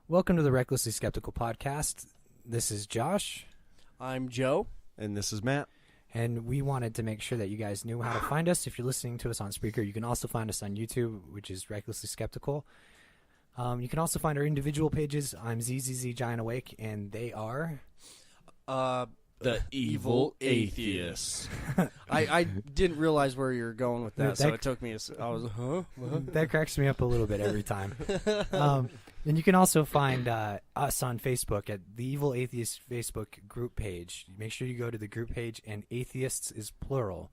Welcome to the Recklessly Skeptical podcast. This is Josh. I'm Joe. And this is Matt. And we wanted to make sure that you guys knew how to find us. If you're listening to us on Spreaker, you can also find us on YouTube, which is Recklessly Skeptical. You can also find our individual pages. I'm ZZZ Giant Awake, and they are... The Evil Atheist. I didn't realize where you were going with that, so it took me I was, huh? That cracks me up a little bit every time. And you can also find us on Facebook at the Evil Atheist Facebook group page. Make sure you go to the group page, and atheists is plural.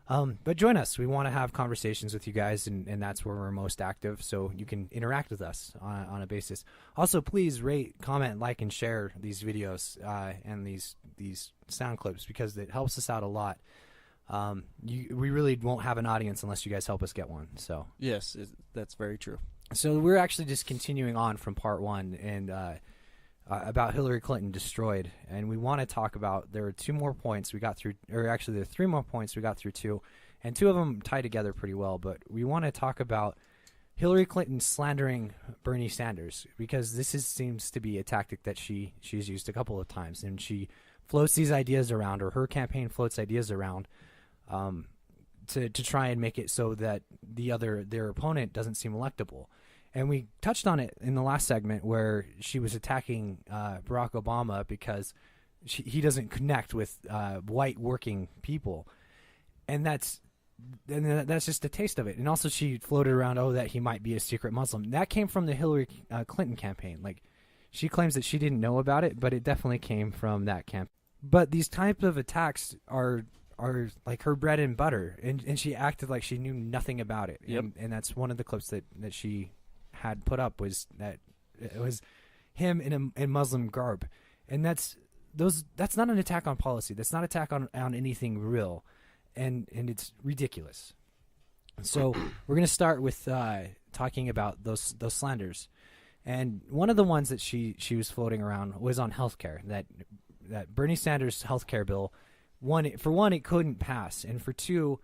But join us. We want to have conversations with you guys, and that's where we're most active, so you can interact with us on a basis. Also, please rate, comment, like, and share these videos and these sound clips, because it helps us out a lot. We really won't have an audience unless you guys help us get one. So Yes, that's very true. So we're actually just continuing on from part one and about Hillary Clinton destroyed. And we want to talk about, there are two more points we got through, or actually there are three more points we got through two. And two of them tie together pretty well. But we want to talk about Hillary Clinton slandering Bernie Sanders, because this seems to be a tactic that she's used a couple of times. And she floats these ideas around, or her campaign floats ideas around, to try and make it so that their opponent doesn't seem electable. And we touched on it in the last segment where she was attacking Barack Obama because he doesn't connect with white working people, and that's just a taste of it. And also she floated around, that he might be a secret Muslim. That came from the Hillary Clinton campaign. Like, she claims that she didn't know about it, but it definitely came from that camp. But these types of attacks are like her bread and butter, and she acted like she knew nothing about it. Yep. And that's one of the clips that she had put up, was that it was him in Muslim garb. And that's not an attack on policy. That's not an attack on anything real. And it's ridiculous. So we're going to start with talking about those slanders. And one of the ones that she was floating around was on healthcare, that Bernie Sanders' healthcare bill, for one, it couldn't pass, and for two,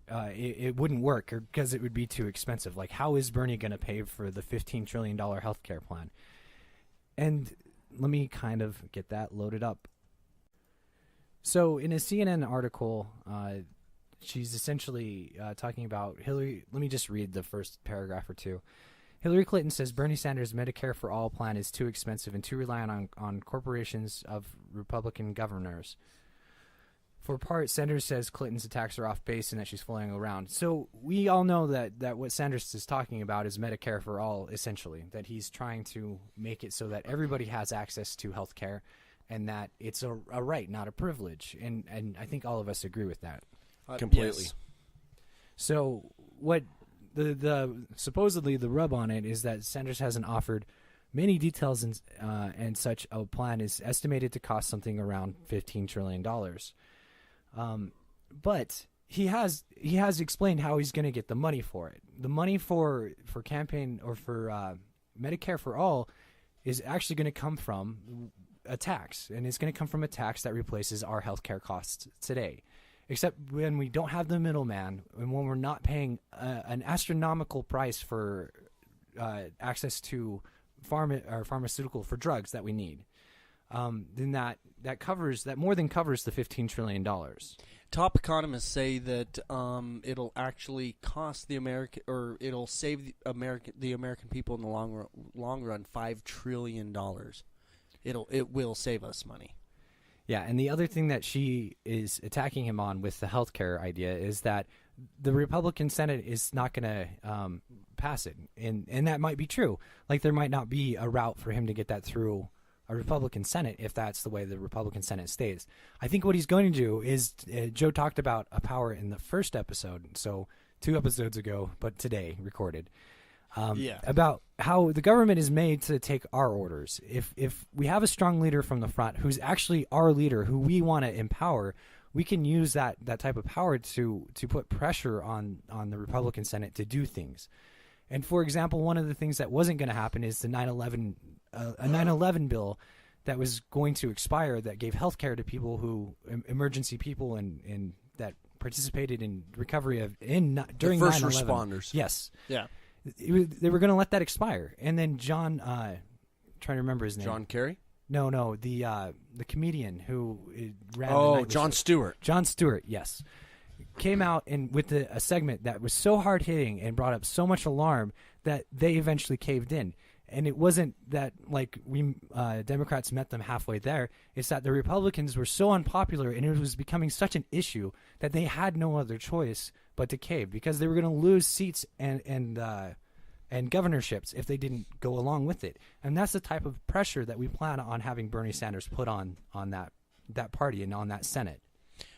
it wouldn't work, because it would be too expensive. Like, how is Bernie going to pay for the $15 trillion healthcare plan? And let me kind of get that loaded up. So in a CNN article, she's essentially talking about Hillary. Let me just read the first paragraph or two. Hillary Clinton says Bernie Sanders' Medicare for All plan is too expensive and too reliant on corporations of Republican governors. For part, Sanders says Clinton's attacks are off base and that she's flying around. So we all know that what Sanders is talking about is Medicare for All, essentially. That he's trying to make it so that everybody has access to health care, and that it's a right, not a privilege. And I think all of us agree with that. Completely. Yes. So what the supposedly the rub on it is that Sanders hasn't offered many details, and such a plan is estimated to cost something around $15 trillion. But he has explained how he's going to get the money for it. The money for campaign, or for Medicare for All, is actually going to come from a tax, and it's going to come from a tax that replaces our healthcare costs today. Except when we don't have the middleman, and when we're not paying an astronomical price for access to pharmaceutical for drugs that we need, then that more than covers the $15 trillion. Top economists say that it'll actually cost it'll save the American people in the long run $5 trillion. It will save us money. Yeah, and the other thing that she is attacking him on with the healthcare idea is that the Republican Senate is not going to pass it, and that might be true. Like, there might not be a route for him to get that through a Republican Senate if that's the way the Republican Senate stays. I think what he's going to do is, Joe talked about a power in the first episode, so 2 episodes ago, but today recorded. About how the government is made to take our orders. If we have a strong leader from the front who's actually our leader, who we want to empower, we can use that type of power to put pressure on the Republican Senate to do things. And for example, one of the things that wasn't going to happen is the 9/11 bill that was going to expire, that gave health care to people who, emergency people, and that participated in recovery during the first 9/11. responders. Yes. Yeah. they were going to let that expire. And then John, trying to remember his name. John Kerry? No, the comedian who ran the Oh, night Jon show. Stewart. Jon Stewart, yes. Came out and with a segment that was so hard-hitting and brought up so much alarm that they eventually caved in. And it wasn't that, like, we Democrats met them halfway there. It's that the Republicans were so unpopular and it was becoming such an issue that they had no other choice but to cave because they were going to lose seats and governorships if they didn't go along with it. And that's the type of pressure that we plan on having Bernie Sanders put on that party and on that Senate.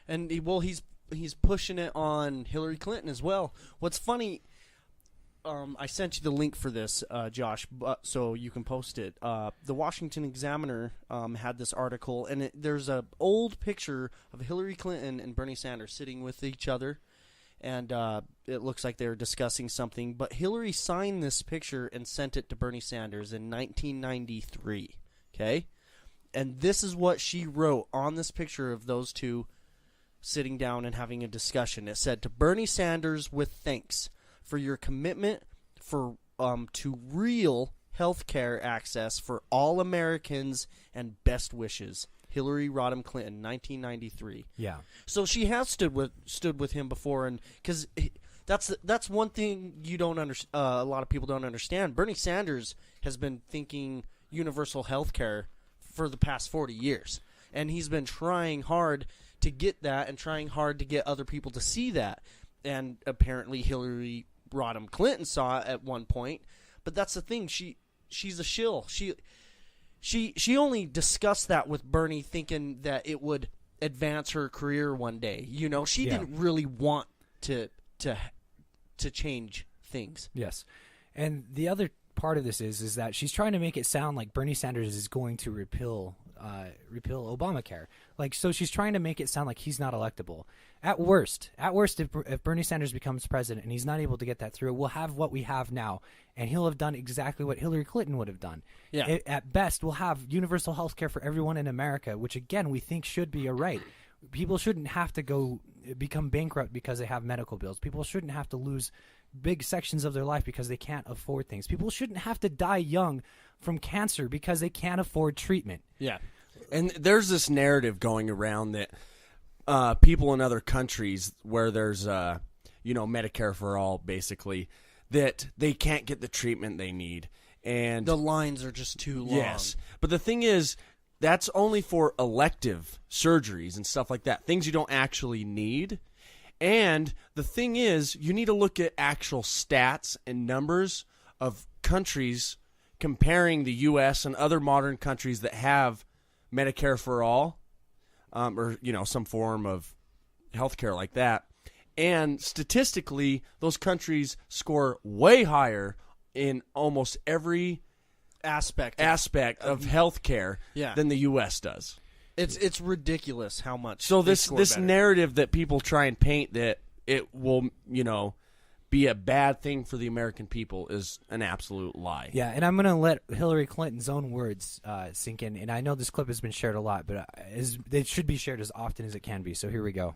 And he's pushing it on Hillary Clinton as well. What's funny, I sent you the link for this, Josh, so you can post it. The Washington Examiner had this article, and there's an old picture of Hillary Clinton and Bernie Sanders sitting with each other, and it looks like they're discussing something. But Hillary signed this picture and sent it to Bernie Sanders in 1993, okay? And this is what she wrote on this picture of those two sitting down and having a discussion. It said, "To Bernie Sanders, with thanks for your commitment to real health care access for all Americans and best wishes. Hillary Rodham Clinton, 1993." Yeah. So she has stood with him before, and because that's one thing you don't a lot of people don't understand. Bernie Sanders has been thinking universal health care for the past 40 years, and he's been trying hard to get that and trying hard to get other people to see that. And apparently Hillary Rodham Clinton saw it at one point, but that's the thing. She's a shill. She only discussed that with Bernie, thinking that it would advance her career one day. You know, she didn't really want to change things. Yes, and the other part of this is that she's trying to make it sound like Bernie Sanders is going to repeal Obamacare. Like, so she's trying to make it sound like he's not electable. At worst, if Bernie Sanders becomes president and he's not able to get that through, we'll have what we have now, and he'll have done exactly what Hillary Clinton would have done. Yeah. At best, we'll have universal health care for everyone in America, which, again, we think should be a right. People shouldn't have to become bankrupt because they have medical bills. People shouldn't have to lose big sections of their life because they can't afford things. People shouldn't have to die young from cancer because they can't afford treatment. Yeah. And there's this narrative going around that people in other countries where there's Medicare for all, basically, that they can't get the treatment they need, and The lines are just too long. yes. But the thing is, that's only for elective surgeries and stuff like that, things you don't actually need. And the thing is, you need to look at actual stats and numbers of countries comparing the U.S. and other modern countries that have Medicare for all, or some form of healthcare like that. And statistically, those countries score way higher in almost every aspect of healthcare than the U.S. does. It's ridiculous how much. So they this score this better. narrative that people try and paint that it will be a bad thing for the American people is an absolute lie. Yeah, and I'm going to let Hillary Clinton's own words sink in. And I know this clip has been shared a lot, but it should be shared as often as it can be. So here we go.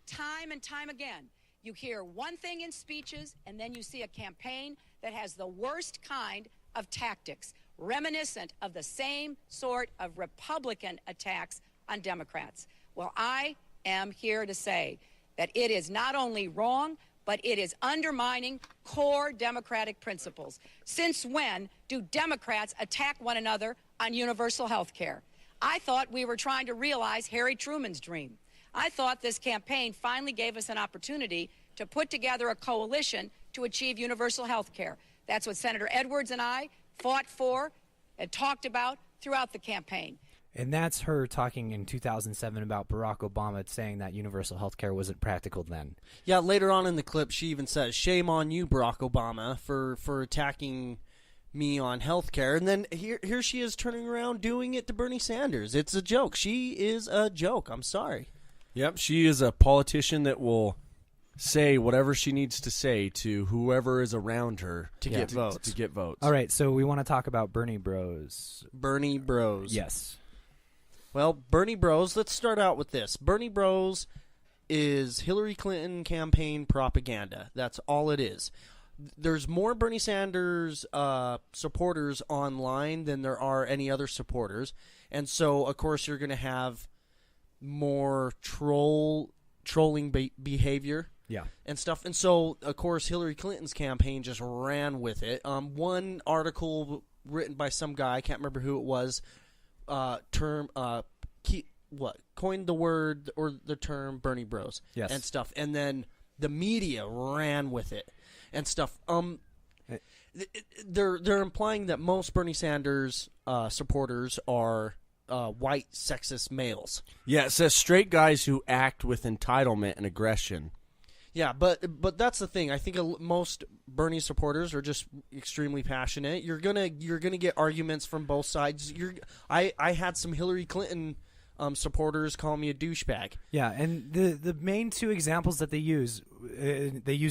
Time and time again, you hear one thing in speeches, and then you see a campaign that has the worst kind of tactics, reminiscent of the same sort of Republican attacks on Democrats. Well, I am here to say that it is not only wrong, but it is undermining core democratic principles. Since when do Democrats attack one another on universal health care? I thought we were trying to realize Harry Truman's dream. I thought this campaign finally gave us an opportunity to put together a coalition to achieve universal health care. That's what Senator Edwards and I fought for and talked about throughout the campaign. And that's her talking in 2007 about Barack Obama saying that universal health care wasn't practical then. Yeah, later on in the clip, she even says, "Shame on you, Barack Obama, for attacking me on health care." And then here she is turning around doing it to Bernie Sanders. It's a joke. She is a joke. I'm sorry. Yep, she is a politician that will say whatever she needs to say to whoever is around her To get votes. To get votes. All right, so we want to talk about Bernie Bros. Bernie Bros. Yes. Well, Bernie Bros, let's start out with this. Bernie Bros is Hillary Clinton campaign propaganda. That's all it is. there's more Bernie Sanders supporters online than there are any other supporters, and so of course you're going to have more trolling behavior. Yeah. And stuff. And so, of course, Hillary Clinton's campaign just ran with it. One article written by some guy, I can't remember who it was, coined the word or the term Bernie Bros. Yes. And stuff. And then the media ran with it and stuff. They're implying that most Bernie Sanders supporters are white sexist males. Yeah, it says straight guys who act with entitlement and aggression. Yeah, but that's the thing. I think most Bernie supporters are just extremely passionate. You're gonna get arguments from both sides. I had some Hillary Clinton supporters call me a douchebag. Yeah, and the main two examples that they used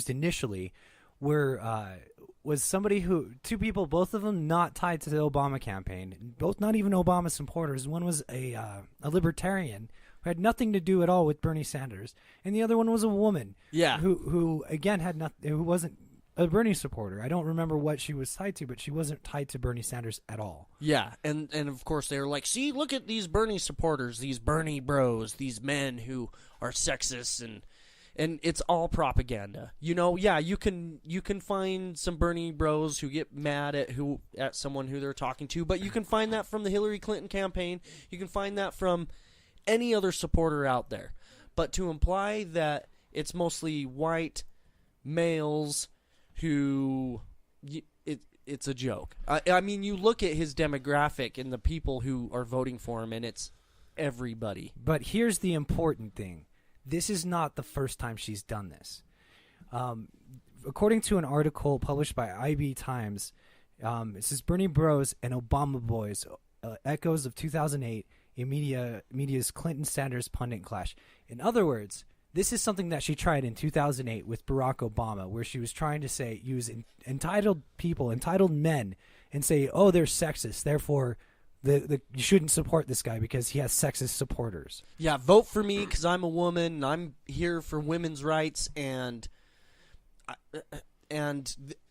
initially was somebody two people, both of them not tied to the Obama campaign, both not even Obama supporters. One was a libertarian who had nothing to do at all with Bernie Sanders, and the other one was a woman. Yeah, who again who wasn't a Bernie supporter. I don't remember what she was tied to, but she wasn't tied to Bernie Sanders at all. Yeah, and of course they were like, see, look at these Bernie supporters, these Bernie bros, these men who are sexist, and it's all propaganda. Yeah, you can find some Bernie bros who get mad at someone who they're talking to, but you can find that from the Hillary Clinton campaign. You can find that from any other supporter out there. But to imply that it's mostly white males who it's a joke. I mean, you look at his demographic and the people who are voting for him, and it's everybody. But here's the important thing. This is not the first time she's done this. According to an article published by IB Times, it says Bernie Bros and Obama Boys, echoes of 2008 in media's Clinton-Sanders pundit clash. In other words, this is something that she tried in 2008 with Barack Obama, where she was trying to use entitled people, entitled men, and say, oh, they're sexist, therefore you shouldn't support this guy because he has sexist supporters. Yeah, vote for me because I'm a woman and I'm here for women's rights, and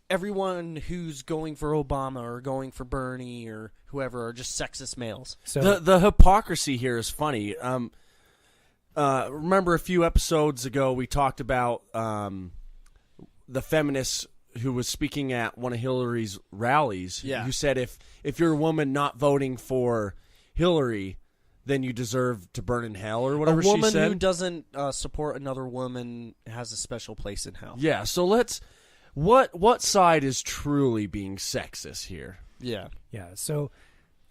everyone who's going for Obama or going for Bernie or whoever are just sexist males. So the hypocrisy here is funny. Remember a few episodes ago we talked about the feminists who was speaking at one of Hillary's rallies, who said if you're a woman not voting for Hillary, then you deserve to burn in hell or whatever she said. A woman who doesn't support another woman has a special place in hell. Yeah, so what side is truly being sexist here? Yeah. Yeah, so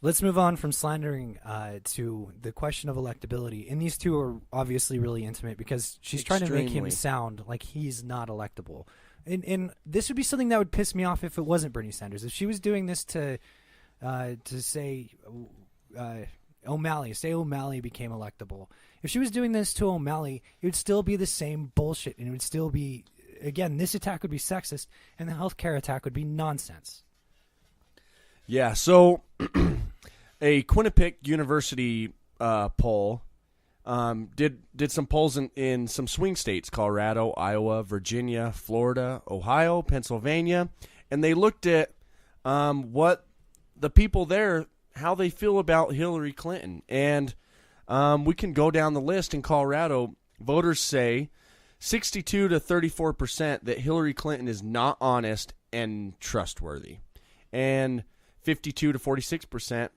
let's move on from slandering to the question of electability. And these two are obviously really intimate because she's trying to make him sound like he's not electable. And this would be something that would piss me off if it wasn't Bernie Sanders. If she was doing this to say O'Malley, say O'Malley became electable. If she was doing this to O'Malley, it would still be the same bullshit, and it would still be, again, this attack would be sexist, and the healthcare attack would be nonsense. Yeah, so a Quinnipiac University poll did some polls in some swing states, Colorado, Iowa, Virginia, Florida, Ohio, Pennsylvania, and they looked at what the people there, how they feel about Hillary Clinton. And we can go down the list. In Colorado, voters say 62 to 34% that Hillary Clinton is not honest and trustworthy. And 52 to 46%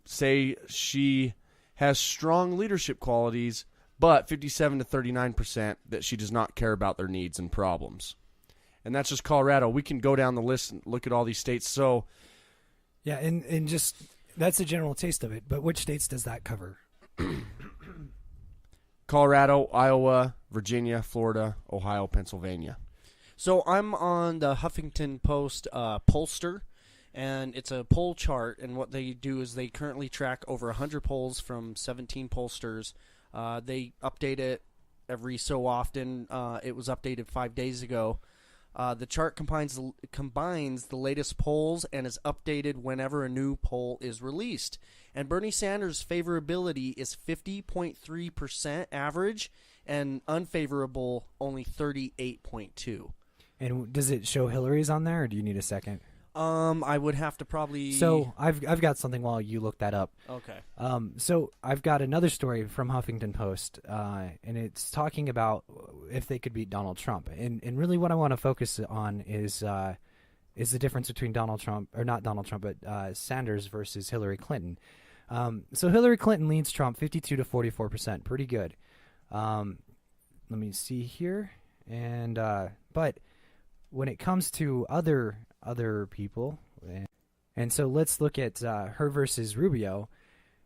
say she has strong leadership qualities, but 57 to 39% that she does not care about their needs and problems. And that's just Colorado. We can go down the list and look at all these states. So, yeah, and just that's a general taste of it. But which states does that cover? Colorado, Iowa, Virginia, Florida, Ohio, Pennsylvania. So I'm on the Huffington Post pollster, and it's a poll chart, and what they do is they currently track over 100 polls from 17 pollsters. They update it every so often. It was updated 5 days ago. The chart combines the latest polls and is updated whenever a new poll is released. And Bernie Sanders' favorability is 50.3% average, and unfavorable only 38.2%. And does it show Hillary's on there, or do you need a second? I would have to probably. So I've got something while you look that up. Okay. So I've got another story from Huffington Post, and it's talking about if they could beat Donald Trump. And really, what I want to focus on is the difference between Donald Trump, or not Donald Trump, but Sanders versus Hillary Clinton. So Hillary Clinton leads Trump 52 to 44%, pretty good. Let me see here, and but when it comes to other people, and so let's look at her versus Rubio.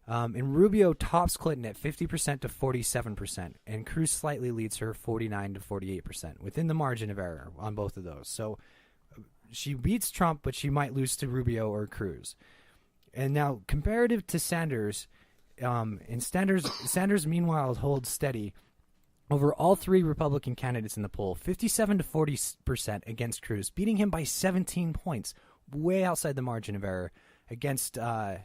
And Rubio tops Clinton at 50% to 47%, and Cruz slightly leads her 49 to 48%, within the margin of error on both of those. So she beats Trump, but she might lose to Rubio or Cruz. And now, comparative to Sanders, Sanders meanwhile holds steady over all three Republican candidates in the poll, 57 to 40% against Cruz, beating him by 17 points, way outside the margin of error. Against Donald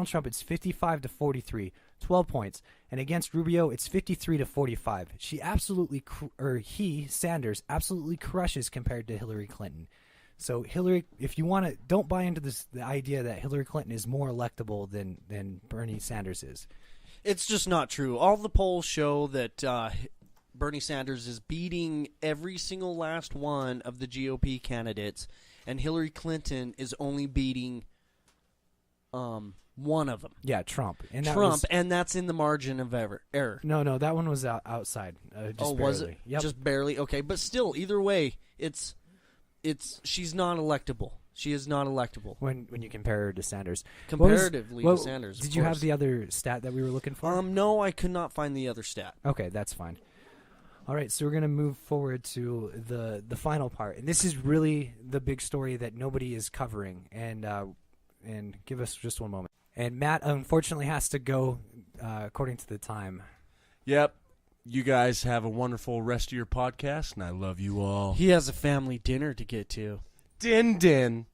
Trump, it's 55 to 43, 12 points, and against Rubio, it's 53 to 45. Sanders absolutely crushes compared to Hillary Clinton. So Hillary, if you want to, don't buy into the idea that Hillary Clinton is more electable than Bernie Sanders is. It's just not true. All the polls show that Bernie Sanders is beating every single last one of the GOP candidates, and Hillary Clinton is only beating one of them. Yeah, Trump. And and that's in the margin of error. No, that one was outside. Just barely. Was it? Yep. Just barely? Okay, but still, either way, she's not electable. She is not electable. When you compare her to Sanders. Comparatively to Sanders, Did you have the other stat that we were looking for? No, I could not find the other stat. Okay, that's fine. All right, so we're going to move forward to the final part. And this is really the big story that nobody is covering. And give us just one moment. And Matt, unfortunately, has to go according to the time. Yep. You guys have a wonderful rest of your podcast, and I love you all. He has a family dinner to get to. Din.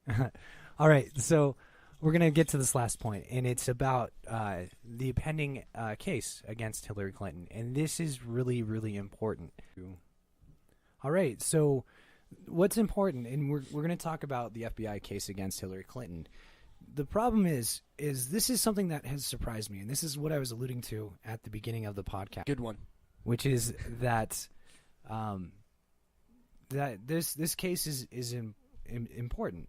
All right, so we're going to get to this last point, and it's about the pending case against Hillary Clinton. And this is really, really important. All right, so what's important, and we're going to talk about the FBI case against Hillary Clinton. The problem is this is something that has surprised me, and this is what I was alluding to at the beginning of the podcast. Good one. Which is that that this case is important.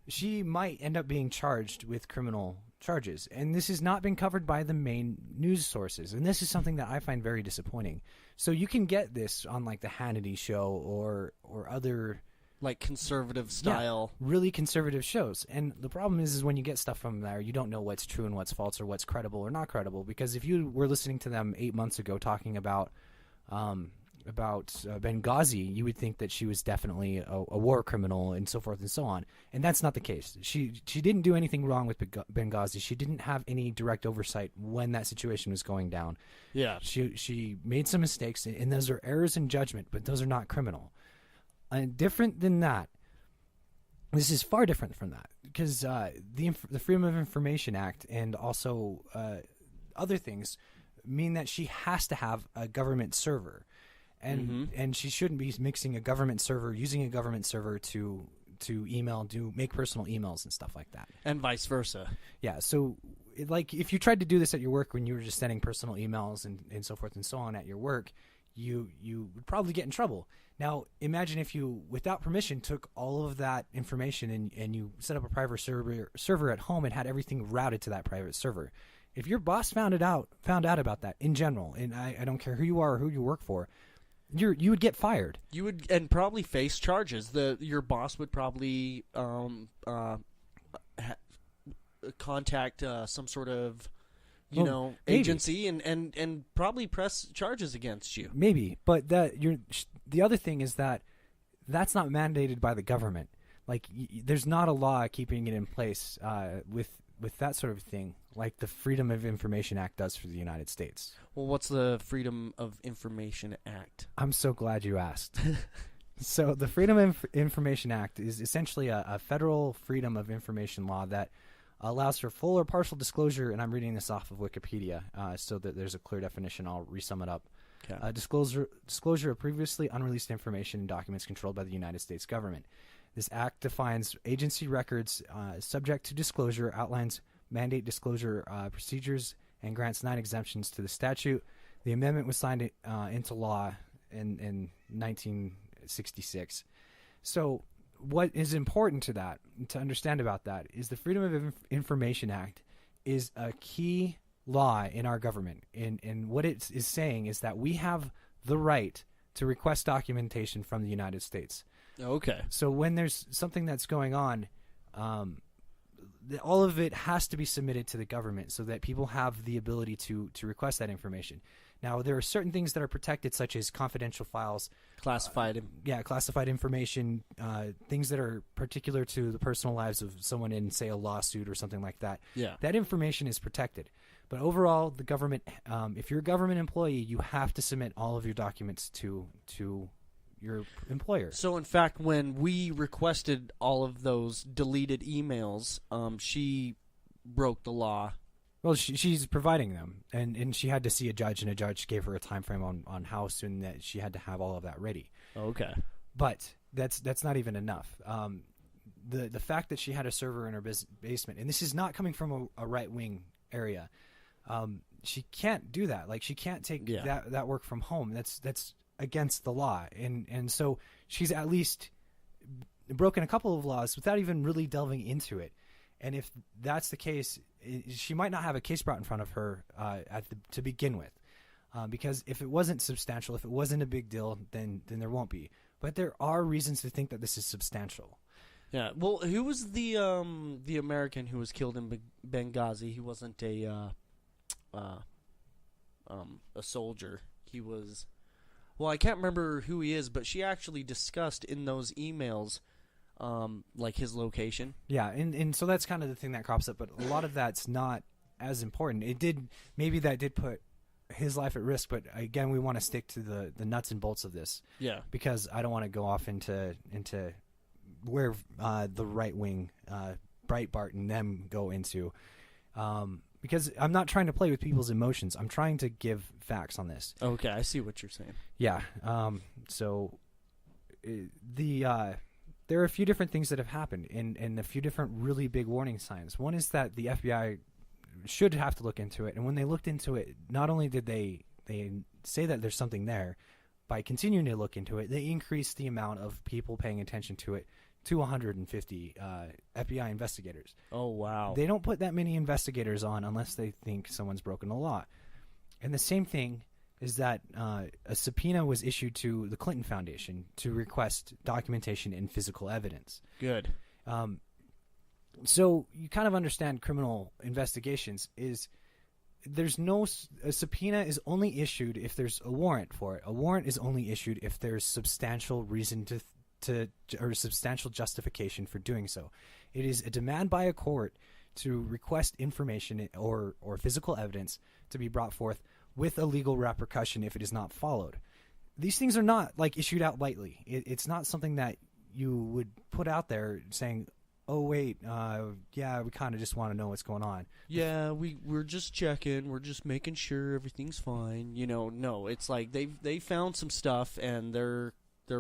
She might end up being charged with criminal charges, and this has not been covered by the main news sources, and this is something that I find very disappointing. So you can get this on like the Hannity show or other like conservative style, really conservative shows. And the problem is when you get stuff from there, you don't know what's true and what's false or what's credible or not credible. Because if you were listening to them 8 months ago talking about Benghazi, you would think that she was definitely a war criminal and so forth and so on. And that's not the case. She didn't do anything wrong with Benghazi. She didn't have any direct oversight when that situation was going down. Yeah, she made some mistakes, and those are errors in judgment, but those are not criminal. And different than that, this is far different from that, because the Freedom of Information Act and also other things mean that she has to have a government server, and she shouldn't be mixing a government server, using a government server to email, make personal emails and stuff like that, and vice versa. Yeah, so like if you tried to do this at your work when you were just sending personal emails and so forth and so on at your work, you would probably get in trouble. Now, imagine if you, without permission, took all of that information and you set up a private server at home and had everything routed to that private server. If your boss found out about that in general, and I don't care who you are or who you work for, you would get fired. You would, and probably face charges. Your boss would probably contact some sort of agency and probably press charges against you. Maybe, but the other thing is that's not mandated by the government. Like there's not a law keeping it in place with that sort of thing, like the Freedom of Information Act does for the United States. Well, what's the Freedom of Information Act? I'm so glad you asked. So the Freedom of Information Act is essentially a federal freedom of information law that allows for full or partial disclosure, and I'm reading this off of Wikipedia so that there's a clear definition. I'll resum it up. Okay. Disclosure of previously unreleased information and documents controlled by the United States government. This act defines agency records subject to disclosure, outlines mandate disclosure procedures, and grants 9 exemptions to the statute. The amendment was signed into law in 1966. So what is important to understand about that, is the Freedom of Information Act is a key law in our government. And what it is saying is that we have the right to request documentation from the United States. Okay. So when there's something that's going on, all of it has to be submitted to the government so that people have the ability to request that information. Now, there are certain things that are protected, such as confidential files, Classified. classified information, things that are particular to the personal lives of someone in, say, a lawsuit or something like that. Yeah. That information is protected. But overall, the government, if you're a government employee, you have to submit all of your documents to your employer. So, in fact, when we requested all of those deleted emails, she broke the law. Well, she's providing them, and she had to see a judge, and a judge gave her a time frame on how soon that she had to have all of that ready. Okay. But that's not even enough. The fact that she had a server in her basement, and this is not coming from a right-wing area, she can't do that. Like, she can't take that work from home. That's against the law, and so she's at least broken a couple of laws without even really delving into it. And if that's the case, she might not have a case brought in front of her to begin with, because if it wasn't substantial, if it wasn't a big deal, then there won't be. But there are reasons to think that this is substantial. Yeah. Well, who was the American who was killed in Benghazi? He wasn't a soldier. He was. Well, I can't remember who he is, but she actually discussed in those emails, like, his location. Yeah, and so that's kind of the thing that crops up, but a lot of that's not as important. Maybe that did put his life at risk, but again, we want to stick to the nuts and bolts of this. Yeah. Because I don't want to go off into where the right wing, Breitbart and them go into. Because I'm not trying to play with people's emotions. I'm trying to give facts on this. Okay, I see what you're saying. Yeah. There are a few different things that have happened, and a few different really big warning signs. One is that the FBI should have to look into it, and when they looked into it, not only did they say that there's something there, by continuing to look into it, they increased the amount of people paying attention to it to 150 FBI investigators. Oh, wow. They don't put that many investigators on unless they think someone's broken the law. And the same thing is that a subpoena was issued to the Clinton Foundation to request documentation and physical evidence. Good. So you kind of understand criminal investigations is a subpoena is only issued if there's a warrant for it. A warrant is only issued if there's substantial reason or substantial justification for doing so. It is a demand by a court to request information or physical evidence to be brought forth with a legal repercussion if it is not followed. These things are not like issued out lightly. It's not something that you would put out there saying, "Oh wait, yeah, we kind of just want to know what's going on." Yeah, we're just checking. We're just making sure everything's fine. No, it's like they found some stuff and they're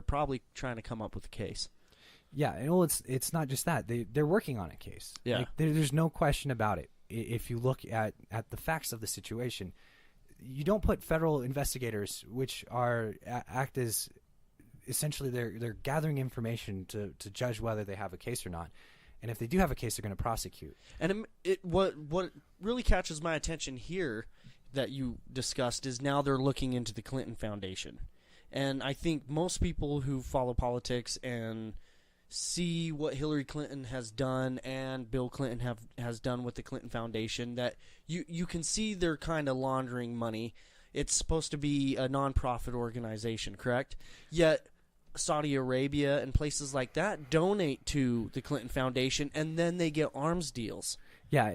probably trying to come up with a case. Yeah, and it's not just that. They're working on a case. Yeah. Like, there's no question about it. If you look at the facts of the situation, you don't put federal investigators, which act as essentially they're gathering information to judge whether they have a case or not. And if they do have a case, they're going to prosecute. And what really catches my attention here that you discussed is now they're looking into the Clinton Foundation. And I think most people who follow politics and see what Hillary Clinton has done and Bill Clinton has done with the Clinton Foundation, that you can see they're kind of laundering money. It's supposed to be a nonprofit organization, correct? Yet Saudi Arabia and places like that donate to the Clinton Foundation, and then they get arms deals. Yeah,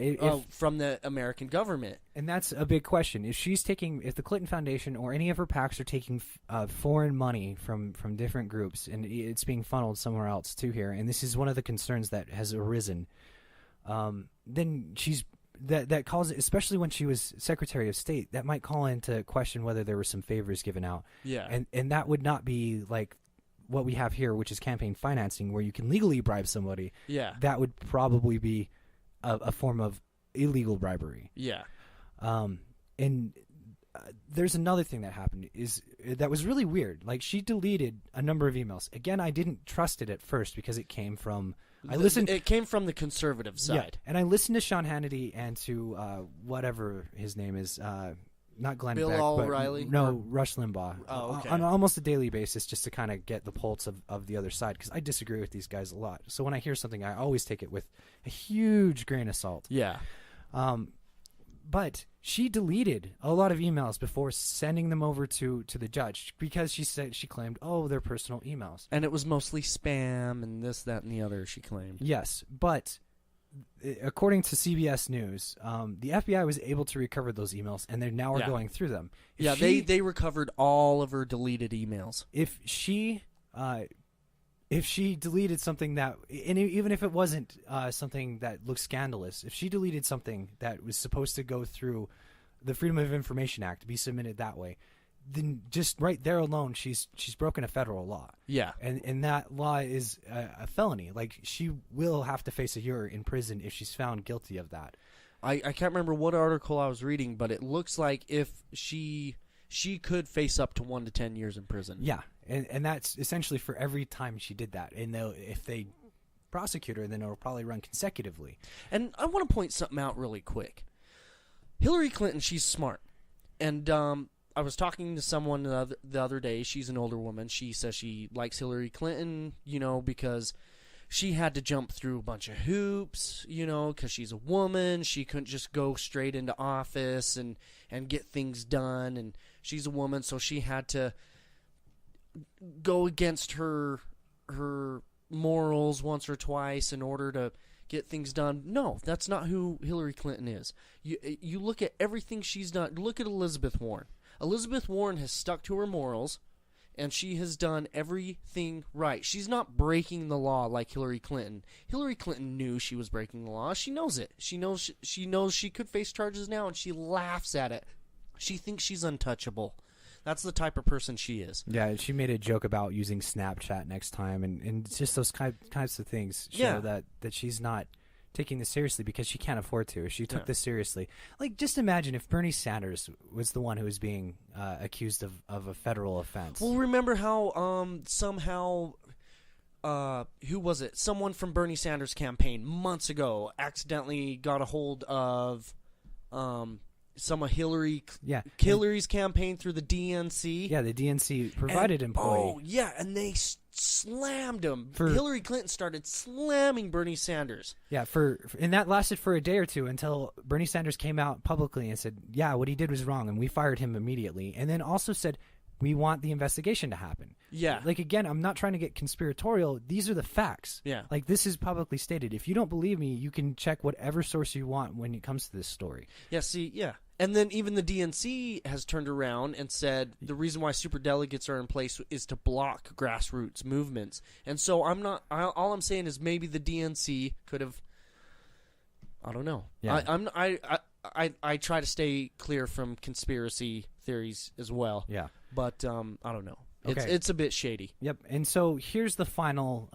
from the American government. And that's a big question. If the Clinton Foundation or any of her PACs are taking foreign money from different groups and it's being funneled somewhere else to here, and this is one of the concerns that has arisen, then she's that calls it, especially when she was Secretary of State, that might call into question whether there were some favors given out. Yeah. And that would not be like what we have here, which is campaign financing, where you can legally bribe somebody. Yeah. That would probably be a form of illegal bribery. Yeah. And there's another thing that happened that was really weird. Like, she deleted a number of emails. Again, I didn't trust it at first because it came from It came from the conservative side. Yeah, and I listened to Sean Hannity and to whatever his name is, not Glenn Bill Beck, O'Reilly? but no, Rush Limbaugh. Oh, okay. On almost a daily basis, just to kind of get the pulse of the other side, because I disagree with these guys a lot. So when I hear something, I always take it with a huge grain of salt. Yeah. But she deleted a lot of emails before sending them over to the judge because she claimed, oh, they're personal emails. And it was mostly spam and this, that, and the other, she claimed. Yes, but according to CBS News, the FBI was able to recover those emails, and they now are going through them. They recovered all of her deleted emails. If she deleted something that, and even if it wasn't something that looked scandalous, if she deleted something that was supposed to go through the Freedom of Information Act, be submitted that way, then just right there alone, she's broken a federal law. Yeah. And that law is a felony. Like, she will have to face a year in prison if she's found guilty of that. I can't remember what article I was reading, but it looks like if she could face up to 1 to 10 years in prison. Yeah, and that's essentially for every time she did that. And if they prosecute her, then it'll probably run consecutively. And I want to point something out really quick. Hillary Clinton, she's smart. And I was talking to someone the other day. She's an older woman. She says she likes Hillary Clinton, because she had to jump through a bunch of hoops, because she's a woman. She couldn't just go straight into office and get things done. And she's a woman, so she had to go against her morals once or twice in order to get things done. No, that's not who Hillary Clinton is. You look at everything she's done. Look at Elizabeth Warren. Elizabeth Warren has stuck to her morals, and she has done everything right. She's not breaking the law like Hillary Clinton. Hillary Clinton knew she was breaking the law. She knows it. She knows she could face charges now, and she laughs at it. She thinks she's untouchable. That's the type of person she is. Yeah, she made a joke about using Snapchat next time, and it's just those kinds of things show that she's not taking this seriously because she can't afford to. If she took this seriously, like, just imagine if Bernie Sanders was the one who was being accused of a federal offense. Well, remember how somehow who was it? Someone from Bernie Sanders' campaign months ago accidentally got a hold of some of Hillary's campaign through the DNC. Yeah, the DNC provided employee. Oh, yeah, and they slammed him. Hillary Clinton started slamming Bernie Sanders. Yeah, and that lasted for a day or two until Bernie Sanders came out publicly and said, yeah, what he did was wrong, and we fired him immediately. And then also said, we want the investigation to happen. Yeah. Like, again, I'm not trying to get conspiratorial. These are the facts. Yeah. Like, this is publicly stated. If you don't believe me, you can check whatever source you want when it comes to this story. Yeah, see, yeah. And then even the DNC has turned around and said the reason why superdelegates are in place is to block grassroots movements. And so all I'm saying is maybe the DNC could have, I don't know. Yeah. I try to stay clear from conspiracy theories as well. Yeah. But I don't know. Okay. It's a bit shady. Yep. And so here's the final,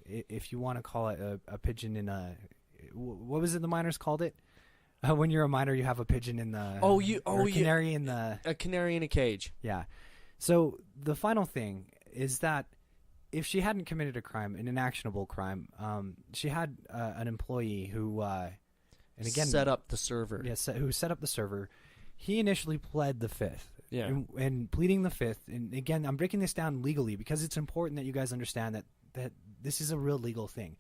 if you want to call it a pigeon in a, what was it the miners called it? When you're a miner, you have a pigeon in the canary in the a canary in a cage. Yeah. So the final thing is that if she hadn't committed a crime, an actionable crime, she had an employee who, and again, set up the server. Yes, who set up the server. He initially pled the fifth. Yeah. And pleading the fifth, and again, I'm breaking this down legally because it's important that you guys understand that this is a real legal thing.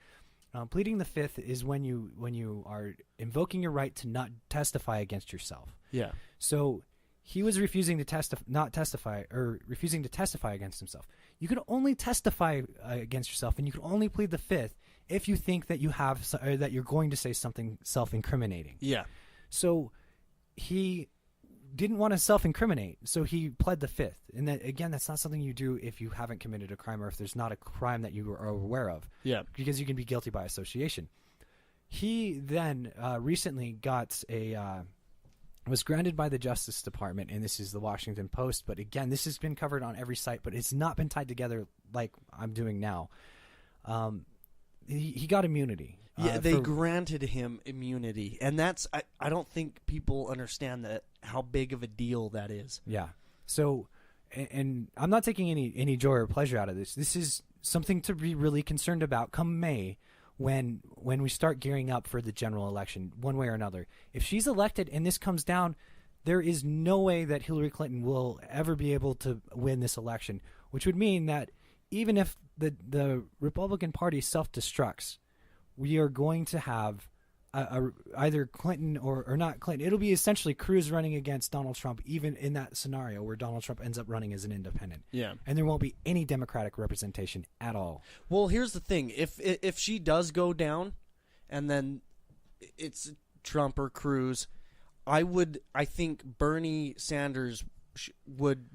Pleading the fifth is when you are invoking your right to not testify against yourself. Yeah. So he was refusing to refusing to testify against himself. You can only testify against yourself, and you can only plead the fifth if you think that that you're going to say something self-incriminating. Yeah. So he didn't want to self-incriminate, so he pled the fifth. And that, again, that's not something you do if you haven't committed a crime or if there's not a crime that you are aware of. Yeah. Because you can be guilty by association. He then recently got was granted by the Justice Department, and this is the Washington Post. But again, this has been covered on every site, but it's not been tied together like I'm doing now. He got immunity. Yeah, they granted him immunity, and that's I don't think people understand that how big of a deal that is. Yeah. So, and I'm not taking any joy or pleasure out of this. This is something to be really concerned about come May, when we start gearing up for the general election, one way or another. If she's elected and this comes down, there is no way that Hillary Clinton will ever be able to win this election, which would mean that even if the Republican Party self-destructs, we are going to have either Clinton or not Clinton. It'll be essentially Cruz running against Donald Trump, even in that scenario where Donald Trump ends up running as an independent. Yeah. And there won't be any Democratic representation at all. Well, here's the thing. If she does go down and then it's Trump or Cruz, I think Bernie Sanders would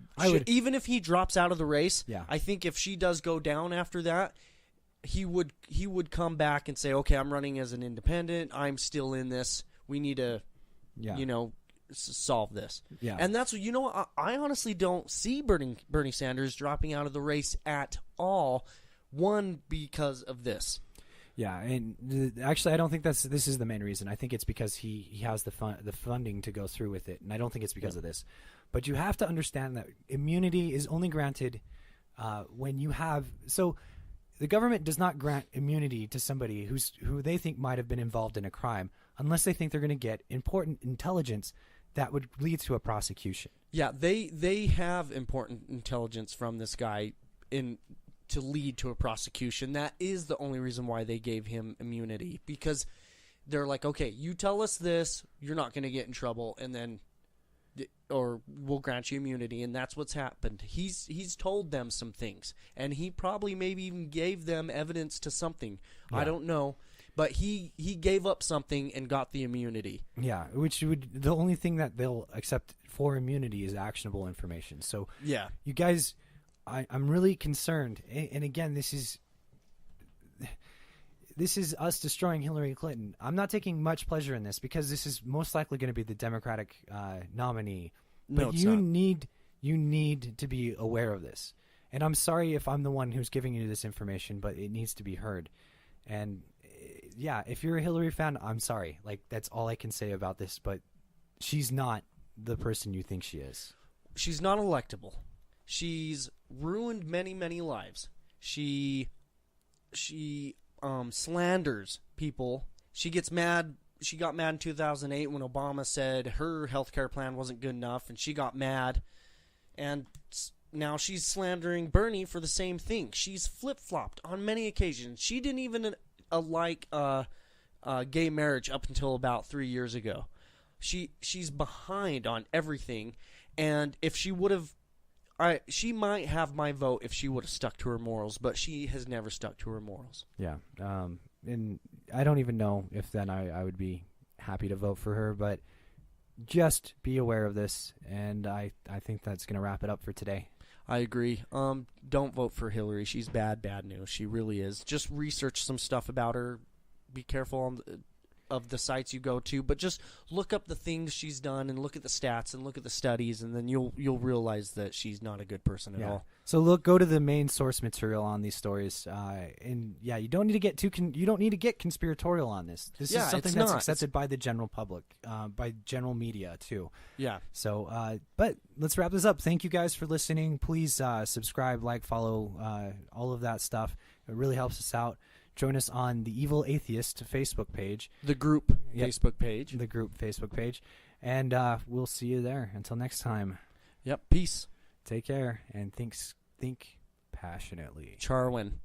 even if he drops out of the race, yeah. I think if she does go down after that, he would come back and say, okay, I'm running as an independent. I'm still in this. We need to, solve this. Yeah. And that's what, I honestly don't see Bernie Sanders dropping out of the race at all. One, because of this. Yeah, and actually, I don't think this is the main reason. I think it's because he has the funding to go through with it, and I don't think it's because of this. But you have to understand that immunity is only granted when you have so. The government does not grant immunity to somebody who they think might have been involved in a crime unless they think they're going to get important intelligence that would lead to a prosecution. Yeah, they have important intelligence from this guy to lead to a prosecution. That is the only reason why they gave him immunity, because they're like, okay, you tell us this, you're not going to get in trouble, and then or we'll grant you immunity, and that's what's happened. He's told them some things, and he probably maybe even gave them evidence to something. Yeah. I don't know, but he gave up something and got the immunity. Yeah, the only thing that they'll accept for immunity is actionable information. So yeah, you guys, I'm really concerned, and again, this is us destroying Hillary Clinton. I'm not taking much pleasure in this because this is most likely going to be the Democratic nominee. But no, it's you not. need to be aware of this. And I'm sorry if I'm the one who's giving you this information, but it needs to be heard. And yeah, if you're a Hillary fan, I'm sorry. Like, that's all I can say about this. But she's not the person you think she is. She's not electable. She's ruined many, many lives. She slanders people. She gets mad. She got mad in 2008 when Obama said her healthcare plan wasn't good enough, and she got mad. And now she's slandering Bernie for the same thing. She's flip-flopped on many occasions. She didn't even like gay marriage up until about 3 years ago. She's behind on everything, and if she would have, she might have my vote if she would have stuck to her morals, but she has never stuck to her morals. Yeah, and I don't even know if then I would be happy to vote for her, but just be aware of this, and I think that's going to wrap it up for today. I agree. Don't vote for Hillary. She's bad news. She really is. Just research some stuff about her. Be careful of the sites you go to, but just look up the things she's done and look at the stats and look at the studies, and then you'll realize that she's not a good person at all. So go to the main source material on these stories, and yeah, you don't need to get you don't need to get conspiratorial on this. This is something that's accepted by the general public, by general media too. Yeah. So, but let's wrap this up. Thank you guys for listening. Please subscribe, like, follow, all of that stuff. It really helps us out. Join us on the Evil Atheist Facebook page. The group Facebook page. The group Facebook page. And we'll see you there. Until next time. Yep. Peace. Take care and think passionately. Charwin.